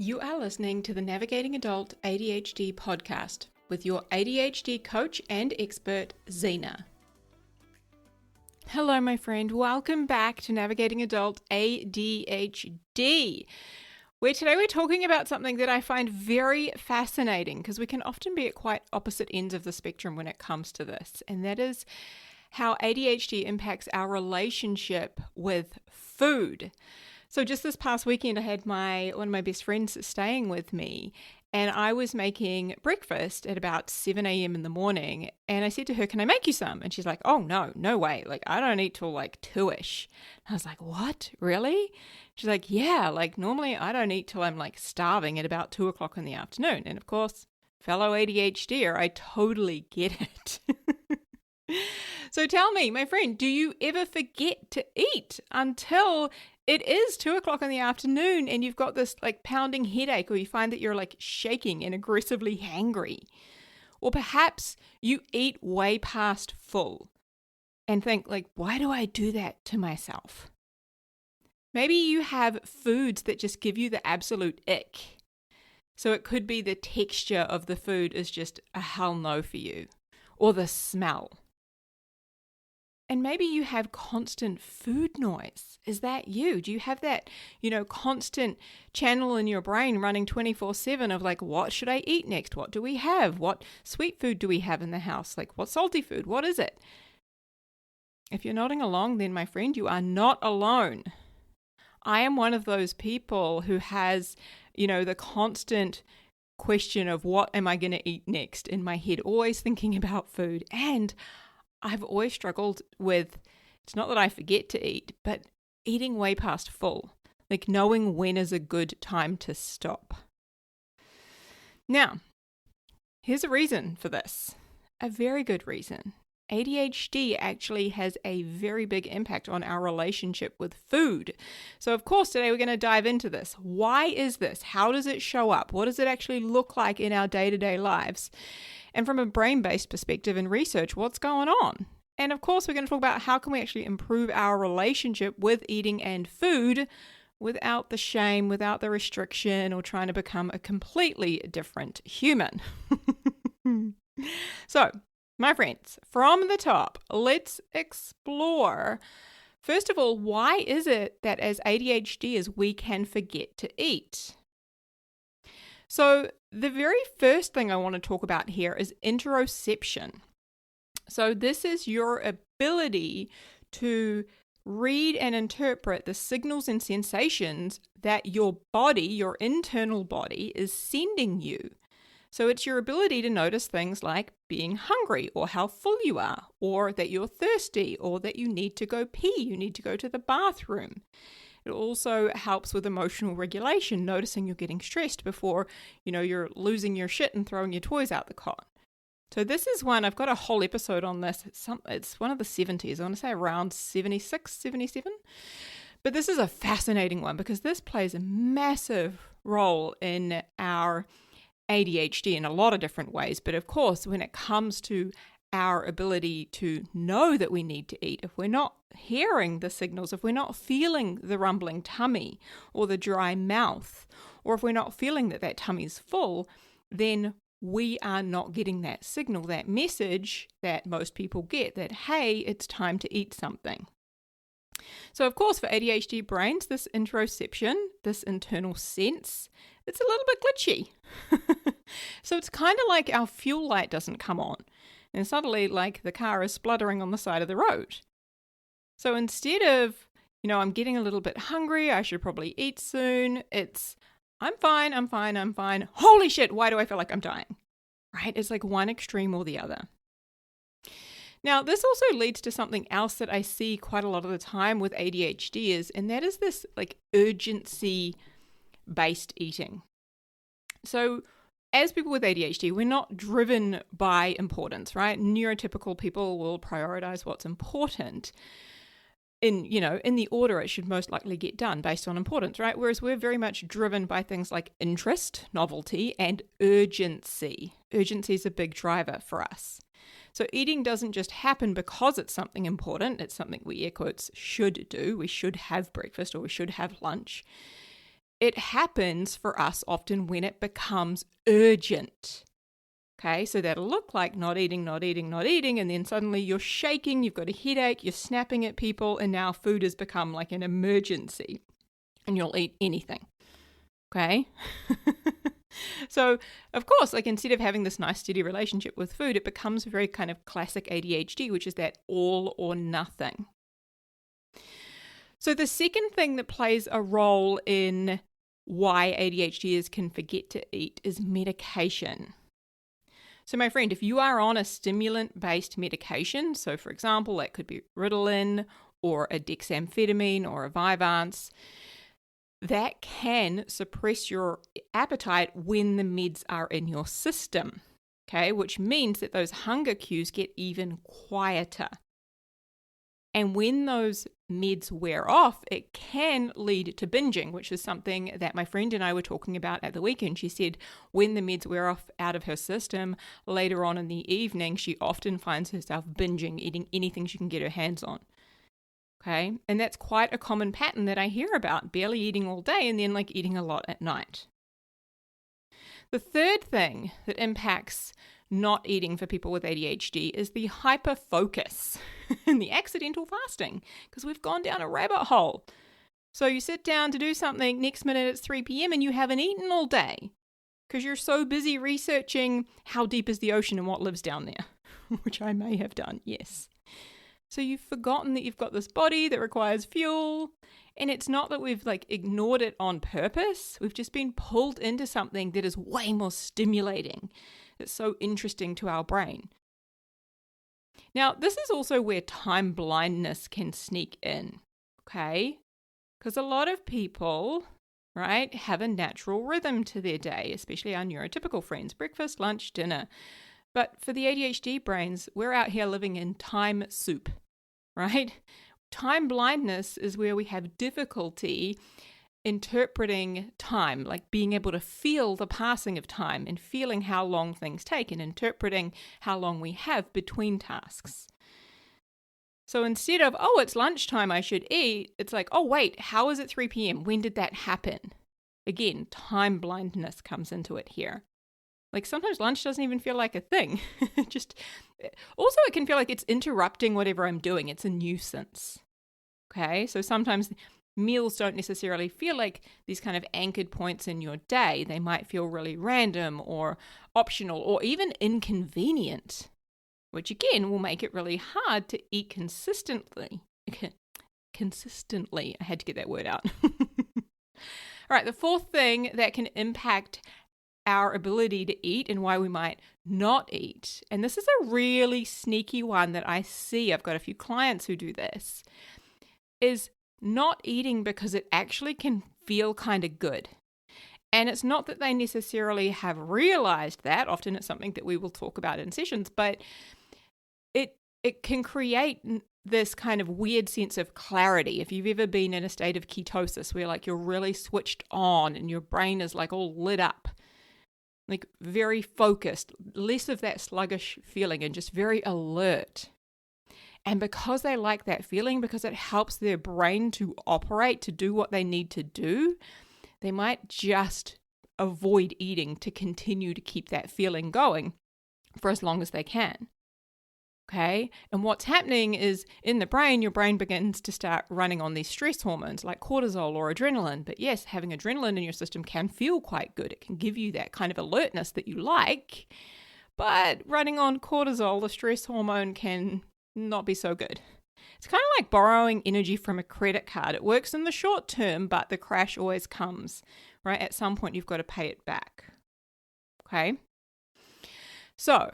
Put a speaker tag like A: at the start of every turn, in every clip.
A: You are listening to the Navigating Adult ADHD podcast with your ADHD coach and expert, Zena. Hello, my friend. Welcome back to Navigating Adult ADHD, where today we're talking about something that I find very fascinating because we can often be at quite opposite ends of the spectrum when it comes to this, and that is how ADHD impacts our relationship with food. So just this past weekend, I had one of my best friends staying with me, and I was making breakfast at about 7 a.m. in the morning, and I said to her, "Can I make you some?" And she's like, "Oh, no way. Like, I don't eat till like 2-ish. And I was like, "What? Really?" She's like, "Yeah, like normally I don't eat till I'm like starving at about 2 o'clock in the afternoon." And of course, fellow ADHDer, I totally get it. So tell me, my friend, do you ever forget to eat until it is 2 o'clock in the afternoon and you've got this like pounding headache, or you find that you're like shaking and aggressively hangry? Or perhaps you eat way past full and think like, why do I do that to myself? Maybe you have foods that just give you the absolute ick. So it could be the texture of the food is just a hell no for you, or the smell. And maybe you have constant food noise. Is that you? Do you have that, constant channel in your brain running 24/7 of like, what should I eat next? What do we have? What sweet food do we have in the house? Like, what salty food? What is it? If you're nodding along, then my friend, you are not alone. I am one of those people who has, the constant question of what am I going to eat next in my head, always thinking about food. And I've always struggled with, it's not that I forget to eat, but eating way past full, like knowing when is a good time to stop. Now, here's a reason for this, a very good reason. ADHD actually has a very big impact on our relationship with food. So of course, today we're going to dive into this. Why is this? How does it show up? What does it actually look like in our day-to-day lives? And from a brain-based perspective and research, what's going on? And of course, we're going to talk about how can we actually improve our relationship with eating and food without the shame, without the restriction, or trying to become a completely different human. So, my friends, from the top, let's explore. First of all, why is it that as ADHDers we can forget to eat? So the very first thing I want to talk about here is interoception. So this is your ability to read and interpret the signals and sensations that your body, your internal body, is sending you. So it's your ability to notice things like being hungry, or how full you are, or that you're thirsty, or that you need to go pee, you need to go to the bathroom. It also helps with emotional regulation, noticing you're getting stressed before, you're losing your shit and throwing your toys out the cot. So this is one, I've got a whole episode on this. It's one of the 70s, I want to say around 76, 77. But this is a fascinating one because this plays a massive role in our ADHD in a lot of different ways. But of course, when it comes to our ability to know that we need to eat, if we're not hearing the signals, if we're not feeling the rumbling tummy or the dry mouth, or if we're not feeling that that tummy's full, then we are not getting that signal, that message that most people get that, hey, it's time to eat something. So of course, for ADHD brains, this interoception, this internal sense, it's a little bit glitchy. So it's kind of like our fuel light doesn't come on, and suddenly like the car is spluttering on the side of the road. So instead of, I'm getting a little bit hungry, I should probably eat soon, it's, I'm fine. Holy shit, why do I feel like I'm dying? Right? It's like one extreme or the other. Now, this also leads to something else that I see quite a lot of the time with ADHDers, and that is this like urgency-based eating. So as people with ADHD, we're not driven by importance, right? Neurotypical people will prioritize what's important in the order it should most likely get done based on importance, right? Whereas we're very much driven by things like interest, novelty, and urgency. Urgency is a big driver for us. So eating doesn't just happen because it's something important. It's something we, air quotes, should do. We should have breakfast or we should have lunch. it happens for us often when it becomes urgent. Okay, so that'll look like not eating, and then suddenly you're shaking, you've got a headache, you're snapping at people, and now food has become like an emergency, and you'll eat anything. Okay? So, of course, like instead of having this nice steady relationship with food, it becomes very kind of classic ADHD, which is that all or nothing. So the second thing that plays a role in why ADHDers can forget to eat is medication. So my friend, if you are on a stimulant-based medication, so for example, that could be Ritalin or a dexamphetamine or a Vyvanse, that can suppress your appetite when the meds are in your system, okay? Which means that those hunger cues get even quieter. And when those meds wear off, it can lead to binging, which is something that my friend and I were talking about at the weekend. She said when the meds wear off out of her system, later on in the evening, she often finds herself binging, eating anything she can get her hands on. Okay, and that's quite a common pattern that I hear about, barely eating all day and then like eating a lot at night. The third thing that impacts not eating for people with ADHD is the hyperfocus and the accidental fasting, because we've gone down a rabbit hole. So you sit down to do something, next minute it's 3 p.m. and you haven't eaten all day because you're so busy researching how deep is the ocean and what lives down there, which I may have done, yes. So you've forgotten that you've got this body that requires fuel, and it's not that we've like ignored it on purpose. We've just been pulled into something that is way more stimulating. It's so interesting to our brain. Now, this is also where time blindness can sneak in, okay? Because a lot of people, right, have a natural rhythm to their day, especially our neurotypical friends, breakfast, lunch, dinner. But for the ADHD brains, we're out here living in time soup, right? Time blindness is where we have difficulty interpreting time, like being able to feel the passing of time and feeling how long things take and interpreting how long we have between tasks. So instead of, oh, it's lunchtime, I should eat, it's like, oh, wait, how is it 3 p.m.? When did that happen? Again, time blindness comes into it here. Like sometimes lunch doesn't even feel like a thing. Also, it can feel like it's interrupting whatever I'm doing. It's a nuisance. Okay, so sometimes meals don't necessarily feel like these kind of anchored points in your day. They might feel really random or optional or even inconvenient, which again will make it really hard to eat consistently. Consistently, I had to get that word out. All right, the fourth thing that can impact our ability to eat and why we might not eat, and this is a really sneaky one that I see, I've got a few clients who do this, is not eating because it actually can feel kind of good. And it's not that they necessarily have realized that. Often it's something that we will talk about in sessions, but it can create this kind of weird sense of clarity. If you've ever been in a state of ketosis where like you're really switched on and your brain is like all lit up, like very focused, less of that sluggish feeling and just very alert. And because they like that feeling, because it helps their brain to operate, to do what they need to do, they might just avoid eating to continue to keep that feeling going for as long as they can. Okay? And what's happening is in the brain, your brain begins to start running on these stress hormones like cortisol or adrenaline. But yes, having adrenaline in your system can feel quite good. It can give you that kind of alertness that you like. But running on cortisol, the stress hormone, can not be so good. It's kind of like borrowing energy from a credit card. It works in the short term, but the crash always comes, right? At some point, you've got to pay it back. Okay? So,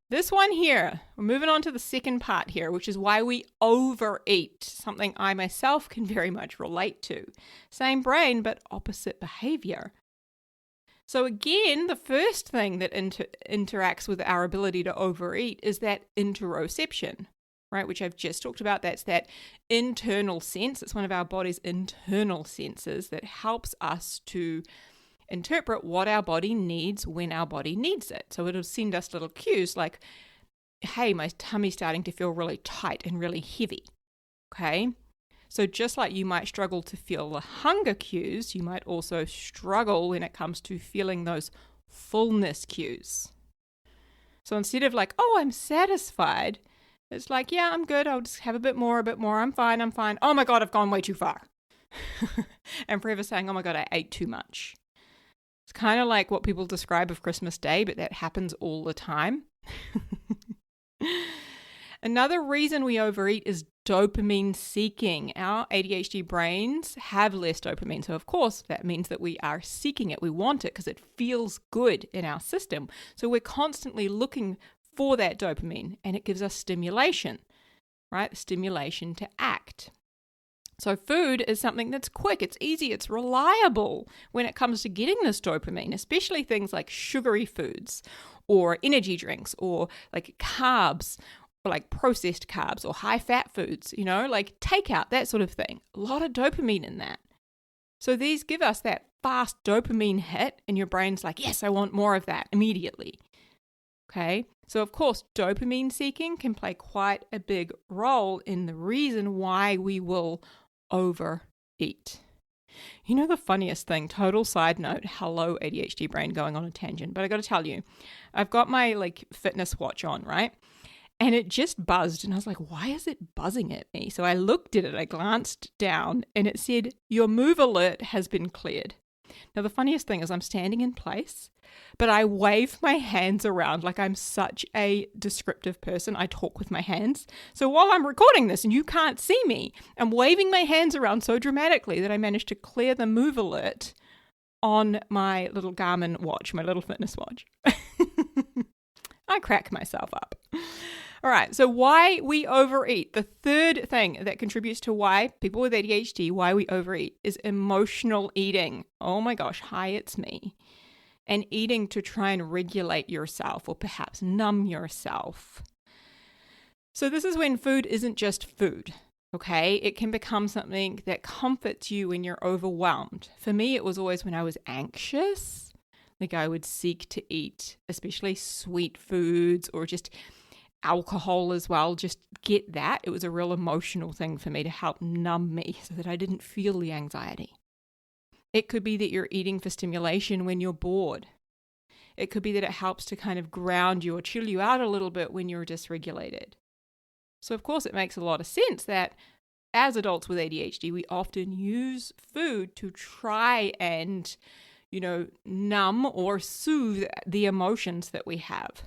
A: this one here, we're moving on to the second part here, which is why we overeat, something I myself can very much relate to. Same brain, but opposite behavior. So again, the first thing that interacts with our ability to overeat is that interoception, right? Which I've just talked about. That's that internal sense. It's one of our body's internal senses that helps us to interpret what our body needs when our body needs it. So it'll send us little cues like, hey, my tummy's starting to feel really tight and really heavy. Okay. So just like you might struggle to feel the hunger cues, you might also struggle when it comes to feeling those fullness cues. So instead of like, oh, I'm satisfied, it's like, yeah, I'm good. I'll just have a bit more. I'm fine. Oh my God, I've gone way too far. And forever saying, oh my God, I ate too much. It's kind of like what people describe of Christmas Day, but that happens all the time. Another reason we overeat is dopamine seeking. Our ADHD brains have less dopamine. So of course, that means that we are seeking it. We want it because it feels good in our system. So we're constantly looking for that dopamine, and it gives us stimulation, right? Stimulation to act. So food is something that's quick, it's easy, it's reliable when it comes to getting this dopamine, especially things like sugary foods or energy drinks or like carbs or like processed carbs or high fat foods, like takeout, that sort of thing. A lot of dopamine in that. So these give us that fast dopamine hit and your brain's like, yes, I want more of that immediately. Okay, so of course, dopamine seeking can play quite a big role in the reason why we will overeat. The funniest thing, total side note, hello ADHD brain going on a tangent, but I got to tell you, I've got my fitness watch on, right? And it just buzzed and I was like, why is it buzzing at me? So I looked at it, I glanced down and it said, your move alert has been cleared. Now, the funniest thing is I'm standing in place, but I wave my hands around like I'm such a descriptive person. I talk with my hands. So while I'm recording this and you can't see me, I'm waving my hands around so dramatically that I managed to clear the move alert on my little Garmin watch, my little fitness watch. I crack myself up. All right, so why we overeat. The third thing that contributes to why people with ADHD, why we overeat, is emotional eating. Oh my gosh, hi, it's me. And eating to try and regulate yourself or perhaps numb yourself. So this is when food isn't just food, okay? It can become something that comforts you when you're overwhelmed. For me, it was always when I was anxious. Like I would seek to eat, especially sweet foods or just alcohol as well, just get that. It was a real emotional thing for me to help numb me so that I didn't feel the anxiety. It could be that you're eating for stimulation when you're bored. It could be that it helps to kind of ground you or chill you out a little bit when you're dysregulated. So of course it makes a lot of sense that as adults with ADHD, we often use food to try and, numb or soothe the emotions that we have.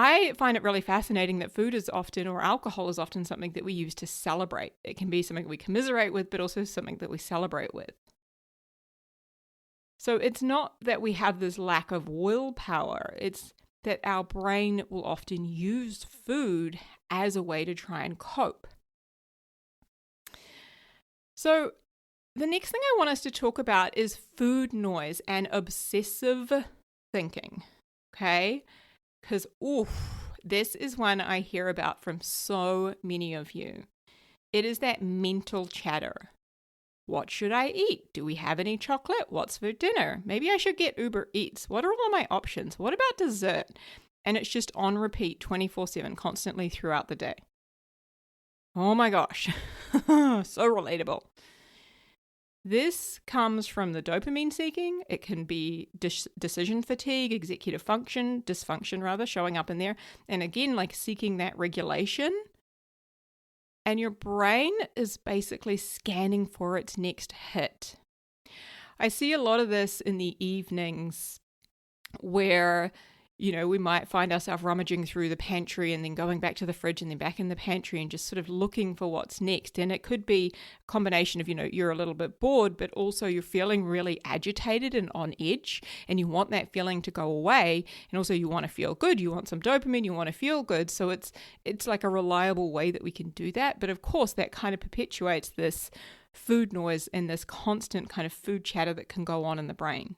A: I find it really fascinating that food is often, or alcohol is often, something that we use to celebrate. It can be something we commiserate with, but also something that we celebrate with. So it's not that we have this lack of willpower. It's that our brain will often use food as a way to try and cope. So the next thing I want us to talk about is food noise and obsessive thinking. Okay? Because, this is one I hear about from so many of you. It is that mental chatter. What should I eat? Do we have any chocolate? What's for dinner? Maybe I should get Uber Eats. What are all of my options? What about dessert? And it's just on repeat 24/7, constantly throughout the day. Oh my gosh. So relatable. This comes from the dopamine seeking. It can be decision fatigue, executive function, dysfunction showing up in there. And again, like seeking that regulation. And your brain is basically scanning for its next hit. I see a lot of this in the evenings where, we might find ourselves rummaging through the pantry and then going back to the fridge and then back in the pantry and just sort of looking for what's next. And it could be a combination of, you're a little bit bored, but also you're feeling really agitated and on edge and you want that feeling to go away. And also you want to feel good. You want some dopamine. You want to feel good. So it's like a reliable way that we can do that. But of course, that kind of perpetuates this food noise and this constant kind of food chatter that can go on in the brain.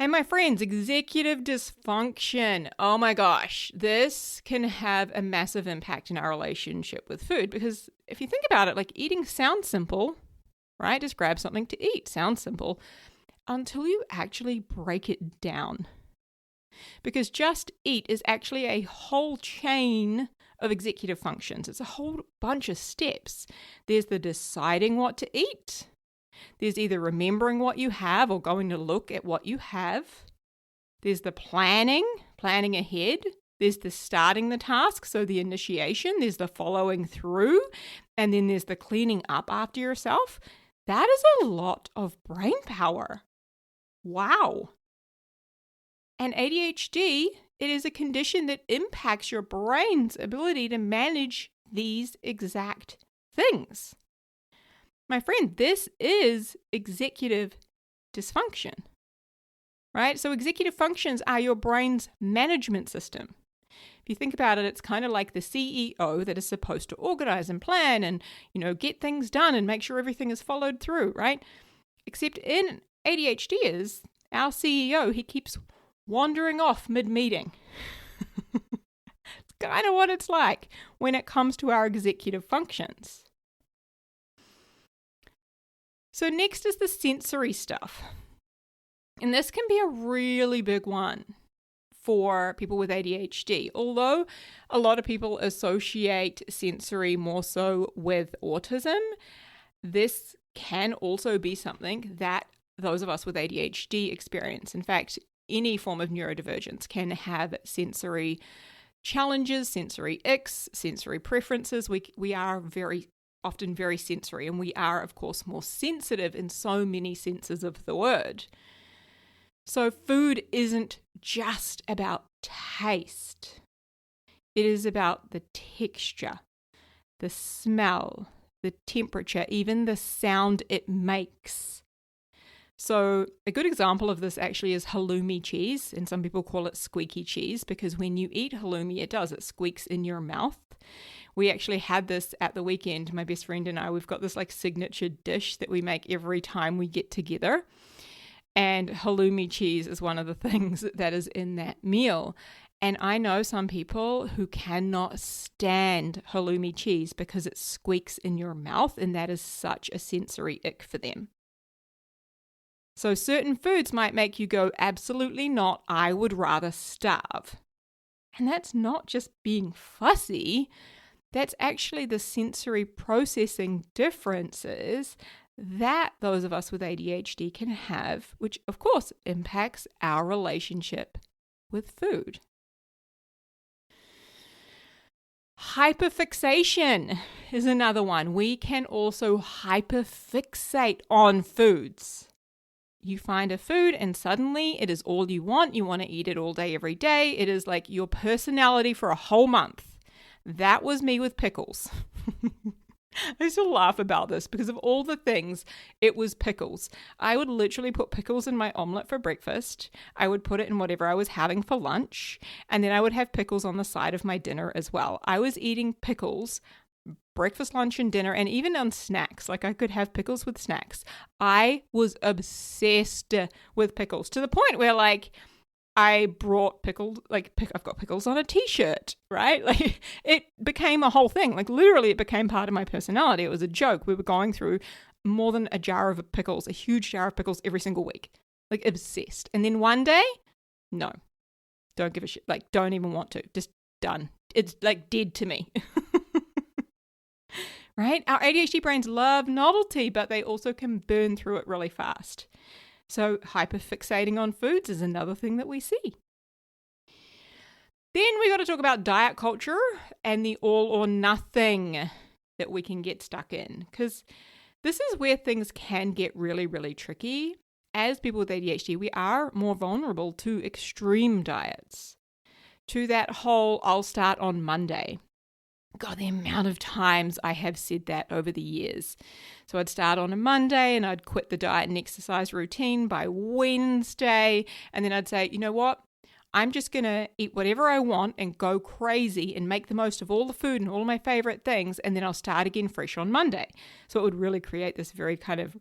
A: And my friends, executive dysfunction. Oh my gosh, this can have a massive impact in our relationship with food because if you think about it, like eating sounds simple, right? Just grab something to eat. Sounds simple until you actually break it down. Because just eat is actually a whole chain of executive functions. It's a whole bunch of steps. There's the deciding what to eat. There's either remembering what you have or going to look at what you have. There's the planning ahead. There's the starting the task, so the initiation. There's the following through. And then there's the cleaning up after yourself. That is a lot of brain power. Wow. And ADHD, it is a condition that impacts your brain's ability to manage these exact things. My friend, this is executive dysfunction, right? So executive functions are your brain's management system. If you think about it, it's kind of like the CEO that is supposed to organize and plan and, get things done and make sure everything is followed through, right? Except in ADHDers, our CEO, he keeps wandering off mid-meeting. It's kind of what it's like when it comes to our executive functions. So next is the sensory stuff. And this can be a really big one for people with ADHD, although a lot of people associate sensory more so with autism. This can also be something that those of us with ADHD experience. In fact, any form of neurodivergence can have sensory challenges, sensory icks, sensory preferences. We are often very sensory, and we are, of course, more sensitive in so many senses of the word. So food isn't just about taste. It is about the texture, the smell, the temperature, even the sound it makes. So a good example of this actually is halloumi cheese, and some people call it squeaky cheese because when you eat halloumi, it squeaks in your mouth. We actually had this at the weekend, my best friend and I. We've got this signature dish that we make every time we get together. And halloumi cheese is one of the things that is in that meal. And I know some people who cannot stand halloumi cheese because it squeaks in your mouth, and that is such a sensory ick for them. So certain foods might make you go, absolutely not, I would rather starve. And that's not just being fussy, that's actually the sensory processing differences that those of us with ADHD can have, which of course impacts our relationship with food. Hyperfixation is another one. We can also hyperfixate on foods. You find a food and suddenly it is all you want. You want to eat it all day, every day. It is like your personality for a whole month. That was me with pickles. I still laugh about this because of all the things, it was pickles. I would literally put pickles in my omelet for breakfast. I would put it in whatever I was having for lunch. And then I would have pickles on the side of my dinner as well. I was eating pickles breakfast, lunch, and dinner, and even on snacks. I could have pickles with snacks. I was obsessed with pickles to the point where I brought pickles, I've got pickles on a t-shirt, right? It became a whole thing. Literally it became part of my personality. It was a joke. We were going through more than a jar of pickles, a huge jar of pickles every single week. Obsessed. And then one day, no, don't give a shit. Don't even want to. Just done. It's dead to me. Right? Our ADHD brains love novelty, but they also can burn through it really fast. So hyperfixating on foods is another thing that we see. Then we got to talk about diet culture and the all or nothing that we can get stuck in, because this is where things can get really, really tricky. As people with ADHD, we are more vulnerable to extreme diets, to that whole I'll start on Monday. God, the amount of times I have said that over the years. So I'd start on a Monday and I'd quit the diet and exercise routine by Wednesday. And then I'd say, you know what? I'm just going to eat whatever I want and go crazy and make the most of all the food and all my favorite things. And then I'll start again fresh on Monday. So it would really create this very kind of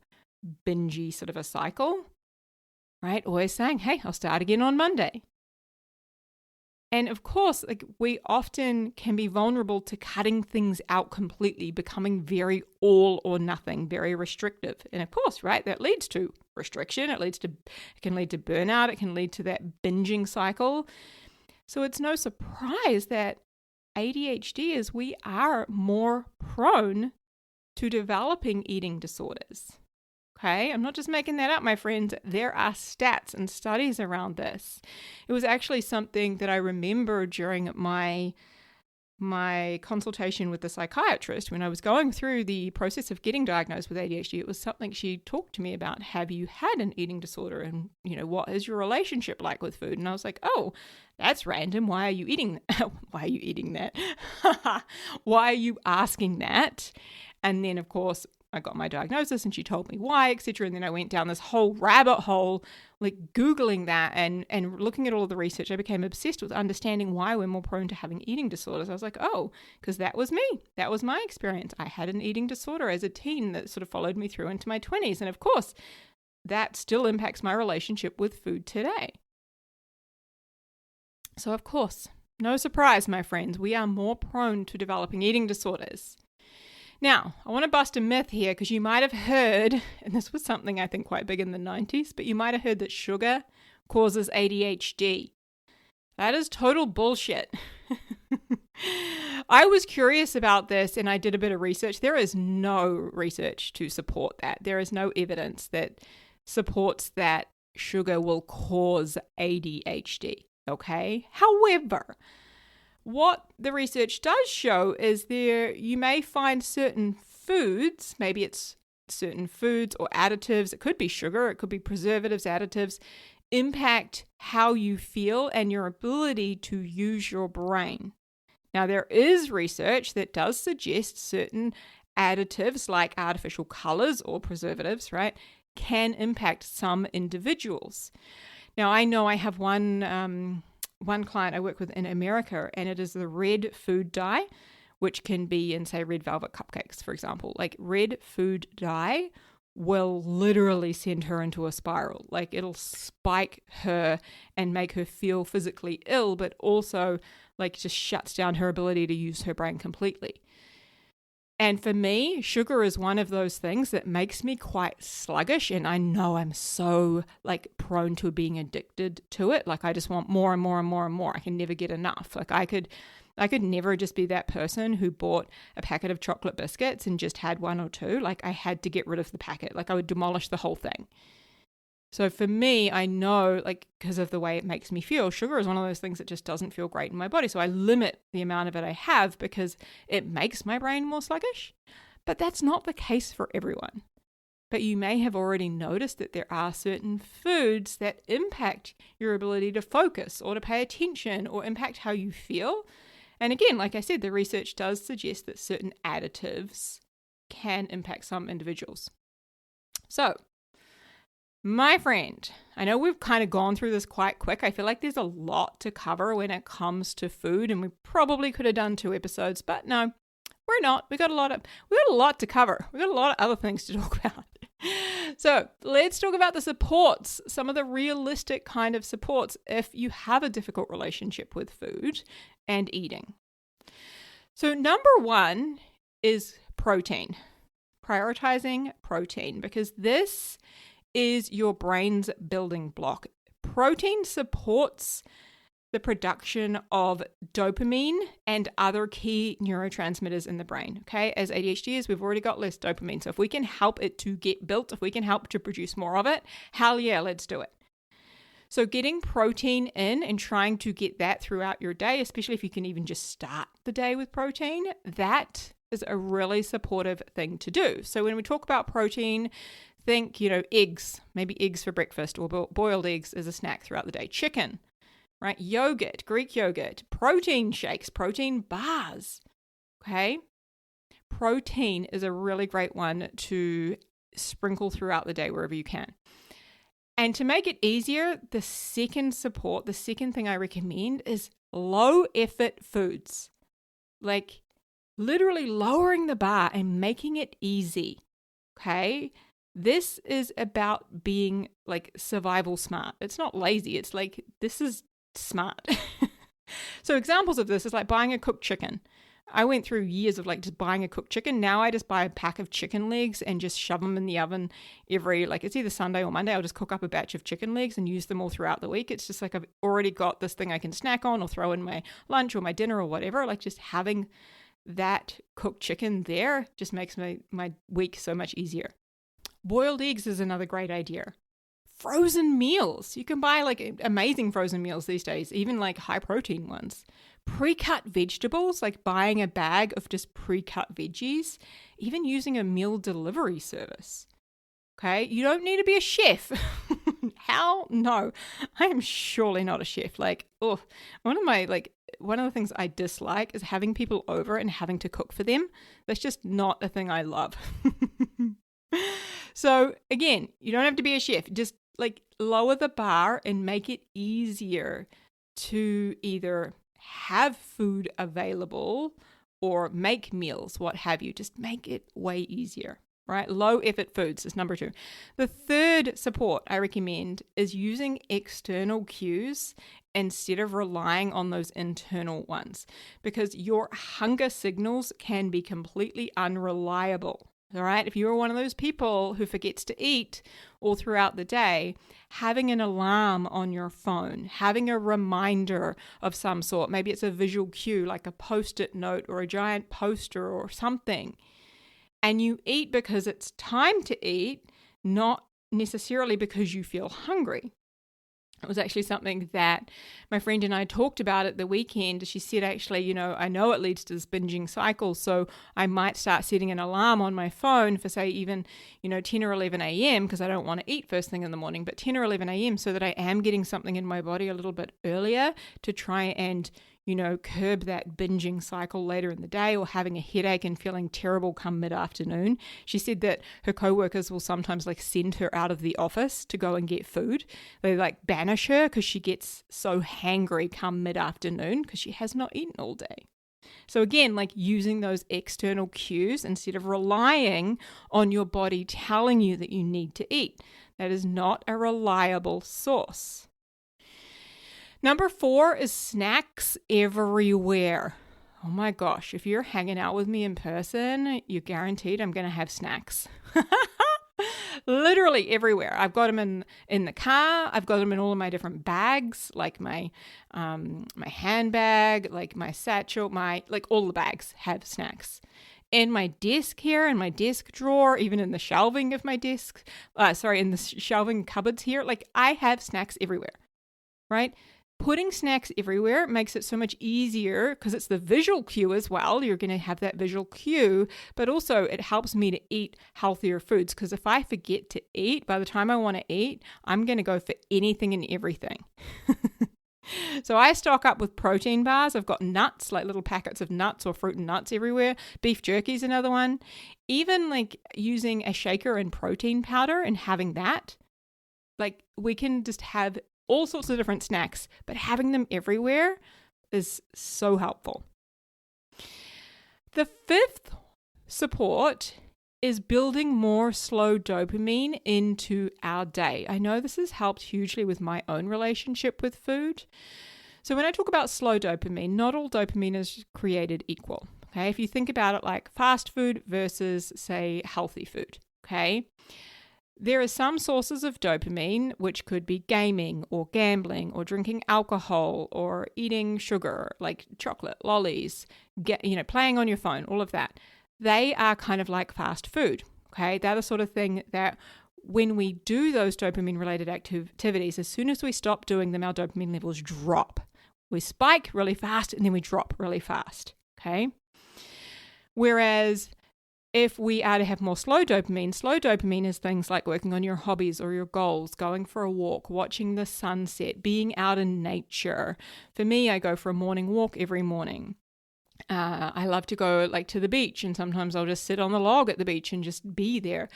A: bingey sort of a cycle, right? Always saying, hey, I'll start again on Monday. And of course, we often can be vulnerable to cutting things out completely, becoming very all or nothing, very restrictive. And of course, right, that leads to restriction. It can lead to burnout. It can lead to that binging cycle. So it's no surprise that ADHD, we are more prone to developing eating disorders. Okay, I'm not just making that up, my friends. There are stats and studies around this. It was actually something that I remember during my consultation with the psychiatrist when I was going through the process of getting diagnosed with ADHD. It was something she talked to me about. Have you had an eating disorder? And, what is your relationship like with food? And I was like, oh, that's random. Why are you eating that? Why are you eating that? Why are you asking that? And then, of course, I got my diagnosis and she told me why, etc. And then I went down this whole rabbit hole, like Googling that and looking at all of the research. I became obsessed with understanding why we're more prone to having eating disorders. I was like, oh, because that was me. That was my experience. I had an eating disorder as a teen that sort of followed me through into my 20s. And of course, that still impacts my relationship with food today. So of course, no surprise, my friends, we are more prone to developing eating disorders. Now, I want to bust a myth here because you might have heard, and this was something I think quite big in the 90s, but you might have heard that sugar causes ADHD. That is total bullshit. I was curious about this and I did a bit of research. There is no research to support that. There is no evidence that supports that sugar will cause ADHD, okay? However, what the research does show is you may find certain foods, maybe it's certain foods or additives, it could be sugar, it could be preservatives, additives, impact how you feel and your ability to use your brain. Now, there is research that does suggest certain additives like artificial colors or preservatives, right, can impact some individuals. Now, I know I have one client I work with in America, and it is the red food dye, which can be in, say, red velvet cupcakes, for example. Like, red food dye will literally send her into a spiral. Like, it'll spike her and make her feel physically ill, but also, like, just shuts down her ability to use her brain completely. And for me, sugar is one of those things that makes me quite sluggish. And I know I'm so prone to being addicted to it. Like, I just want more and more and more and more. I can never get enough. Like, I could never just be that person who bought a packet of chocolate biscuits and just had one or two. Like, I had to get rid of the packet. Like, I would demolish the whole thing. So for me, I know, because of the way it makes me feel, sugar is one of those things that just doesn't feel great in my body. So I limit the amount of it I have because it makes my brain more sluggish. But that's not the case for everyone. But you may have already noticed that there are certain foods that impact your ability to focus or to pay attention or impact how you feel. And again, like I said, the research does suggest that certain additives can impact some individuals. So, my friend, I know we've kind of gone through this quite quick. I feel like there's a lot to cover when it comes to food, and we probably could have done 2 episodes, but no, we're not. We got a lot to cover. We got a lot of other things to talk about. So let's talk about the supports, some of the realistic kind of supports if you have a difficult relationship with food and eating. So number 1 is protein. Prioritizing protein, because this is your brain's building block. Protein supports the production of dopamine and other key neurotransmitters in the brain. Okay, as ADHDers, we've already got less dopamine. So if we can help it to get built, if we can help to produce more of it, hell yeah, let's do it. So getting protein in and trying to get that throughout your day, especially if you can even just start the day with protein, that is a really supportive thing to do. So when we talk about protein, think, eggs, maybe eggs for breakfast or boiled eggs as a snack throughout the day. Chicken, right? Yogurt, Greek yogurt, protein shakes, protein bars, okay? Protein is a really great one to sprinkle throughout the day wherever you can. And to make it easier, the second thing I recommend is low effort foods. Like literally lowering the bar and making it easy, okay? This is about being survival smart. It's not lazy. It's this is smart. So examples of this is like buying a cooked chicken. I went through years of like just buying a cooked chicken. Now I just buy a pack of chicken legs and just shove them in the oven every, like it's either Sunday or Monday. I'll just cook up a batch of chicken legs and use them all throughout the week. It's just like I've already got this thing I can snack on or throw in my lunch or my dinner or whatever. Like just having that cooked chicken there just makes my week so much easier. Boiled eggs is another great idea. Frozen meals. You can buy like amazing frozen meals these days, even like high protein ones. Pre-cut vegetables, like buying a bag of just pre-cut veggies, even using a meal delivery service. Okay, you don't need to be a chef. How? No, I am surely not a chef. Like, one of the things I dislike is having people over and having to cook for them. That's just not a thing I love. So again, you don't have to be a chef. Just like lower the bar and make it easier to either have food available or make meals, what have you. Just make it way easier, right? Low effort foods is number 2. The third support I recommend is using external cues instead of relying on those internal ones, because your hunger signals can be completely unreliable. All right. If you're one of those people who forgets to eat all throughout the day, having an alarm on your phone, having a reminder of some sort, maybe it's a visual cue like a Post-it note or a giant poster or something, and you eat because it's time to eat, not necessarily because you feel hungry. It was actually something that my friend and I talked about at the weekend. She said, actually, I know it leads to this binging cycle, so I might start setting an alarm on my phone for, say, even, 10 or 11 a.m. because I don't want to eat first thing in the morning, but 10 or 11 a.m. so that I am getting something in my body a little bit earlier to try and, curb that binging cycle later in the day, or having a headache and feeling terrible come mid-afternoon. She said that her coworkers will sometimes like send her out of the office to go and get food. They like banish her because she gets so hangry come mid-afternoon because she has not eaten all day. So again, like using those external cues instead of relying on your body telling you that you need to eat. That is not a reliable source. Number 4 is snacks everywhere. Oh my gosh, if you're hanging out with me in person, you're guaranteed I'm going to have snacks. Literally everywhere. I've got them in the car. I've got them in all of my different bags, like my handbag, like my satchel, all the bags have snacks. In my desk here, in my desk drawer, even in the shelving of my desk, in the shelving cupboards here, like I have snacks everywhere, right? Putting snacks everywhere makes it so much easier because it's the visual cue as well. You're going to have that visual cue, but also it helps me to eat healthier foods, because if I forget to eat, by the time I want to eat, I'm going to go for anything and everything. So I stock up with protein bars. I've got nuts, like little packets of nuts or fruit and nuts everywhere. Beef jerky is another one. Even like using a shaker and protein powder and having that, like we can just have all sorts of different snacks, but having them everywhere is so helpful. The 5th support is building more slow dopamine into our day. I know this has helped hugely with my own relationship with food. So when I talk about slow dopamine, not all dopamine is created equal. Okay, if you think about it like fast food versus, say, healthy food, okay? There are some sources of dopamine, which could be gaming or gambling or drinking alcohol or eating sugar like chocolate, lollies, playing on your phone, all of that. They are kind of like fast food, okay? They're the sort of thing that when we do those dopamine-related activities, as soon as we stop doing them, our dopamine levels drop. We spike really fast and then we drop really fast, okay? Whereas if we are to have more slow dopamine is things like working on your hobbies or your goals, going for a walk, watching the sunset, being out in nature. For me, I go for a morning walk every morning. I love to go to the beach, and sometimes I'll just sit on the log at the beach and just be there.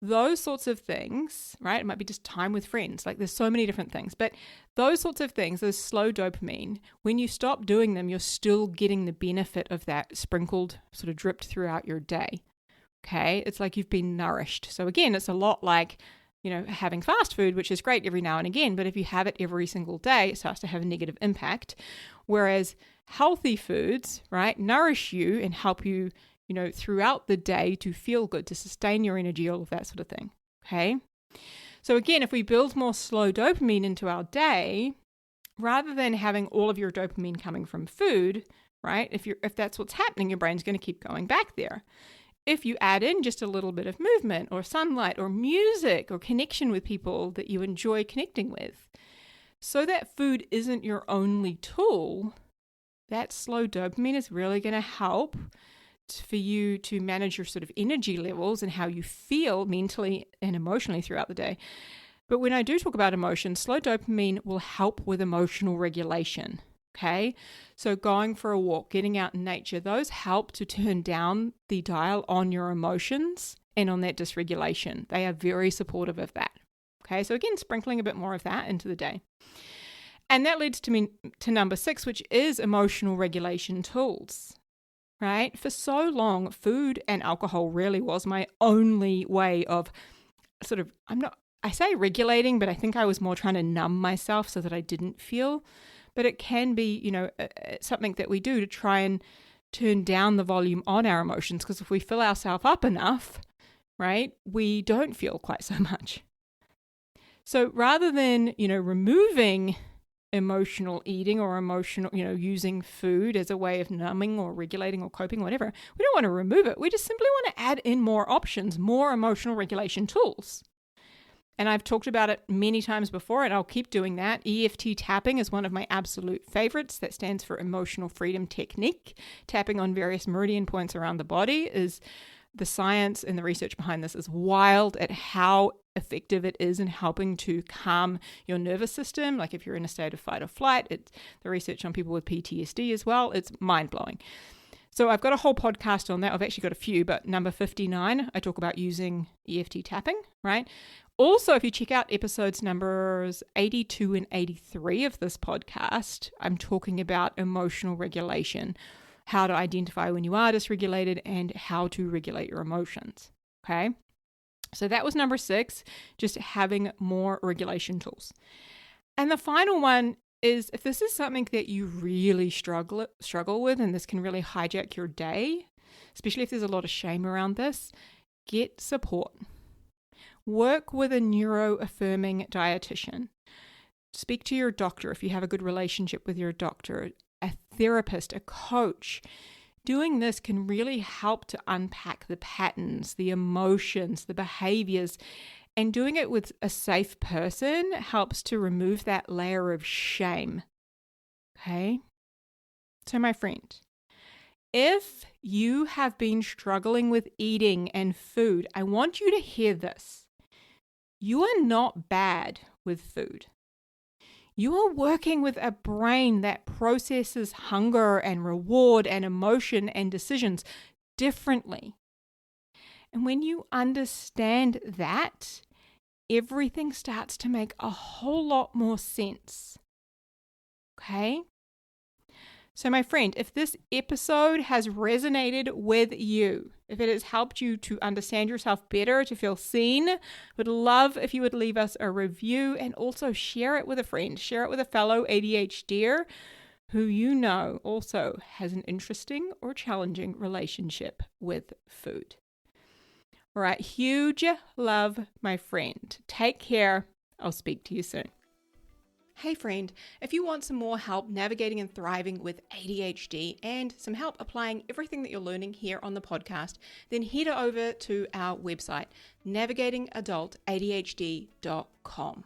A: Those sorts of things, right? It might be just time with friends. There's so many different things, but those sorts of things, those slow dopamine, when you stop doing them, you're still getting the benefit of that sprinkled, sort of dripped throughout your day. Okay, it's like you've been nourished. So again, it's a lot like, having fast food, which is great every now and again, but if you have it every single day, it starts to have a negative impact. Whereas healthy foods, right, nourish you and help you, throughout the day to feel good, to sustain your energy, all of that sort of thing. Okay. So again, if we build more slow dopamine into our day, rather than having all of your dopamine coming from food, right? If that's what's happening, your brain's going to keep going back there. If you add in just a little bit of movement or sunlight or music or connection with people that you enjoy connecting with, so that food isn't your only tool, that slow dopamine is really going to help for you to manage your sort of energy levels and how you feel mentally and emotionally throughout the day. But when I do talk about emotions, slow dopamine will help with emotional regulation. Okay, so going for a walk, getting out in nature, those help to turn down the dial on your emotions and on that dysregulation. They are very supportive of that. Okay, so again, sprinkling a bit more of that into the day. And that leads to me to number 6, which is emotional regulation tools, right? For so long, food and alcohol really was my only way of sort of, I say regulating, but I think I was more trying to numb myself so that I didn't feel. But it can be, something that we do to try and turn down the volume on our emotions, because if we fill ourselves up enough, right, we don't feel quite so much. So rather than, removing emotional eating or emotional, using food as a way of numbing or regulating or coping, whatever, we don't want to remove it. We just simply want to add in more options, more emotional regulation tools. And I've talked about it many times before, and I'll keep doing that. EFT tapping is one of my absolute favorites. That stands for Emotional Freedom Technique. Tapping on various meridian points around the body is the science and the research behind this is wild at how effective it is in helping to calm your nervous system. Like if you're in a state of fight or flight, the research on people with PTSD as well, it's mind-blowing. So I've got a whole podcast on that. I've actually got a few, but number 59, I talk about using EFT tapping, right? Also, if you check out episodes numbers 82 and 83 of this podcast, I'm talking about emotional regulation, how to identify when you are dysregulated and how to regulate your emotions, okay? So that was number 6, just having more regulation tools. And the final one is, if this is something that you really struggle with, and this can really hijack your day, especially if there's a lot of shame around this, get support. Work with a neuro-affirming dietitian. Speak to your doctor if you have a good relationship with your doctor, a therapist, a coach. Doing this can really help to unpack the patterns, the emotions, the behaviors, and doing it with a safe person helps to remove that layer of shame. Okay? So my friend, if you have been struggling with eating and food, I want you to hear this. You are not bad with food. You are working with a brain that processes hunger and reward and emotion and decisions differently. And when you understand that, everything starts to make a whole lot more sense. Okay? So my friend, if this episode has resonated with you, if it has helped you to understand yourself better, to feel seen, would love if you would leave us a review and also share it with a friend. Share it with a fellow ADHDer who you know also has an interesting or challenging relationship with food. All right, huge love, my friend. Take care. I'll speak to you soon. Hey friend, if you want some more help navigating and thriving with ADHD and some help applying everything that you're learning here on the podcast, then head over to our website, navigatingadultadhd.com.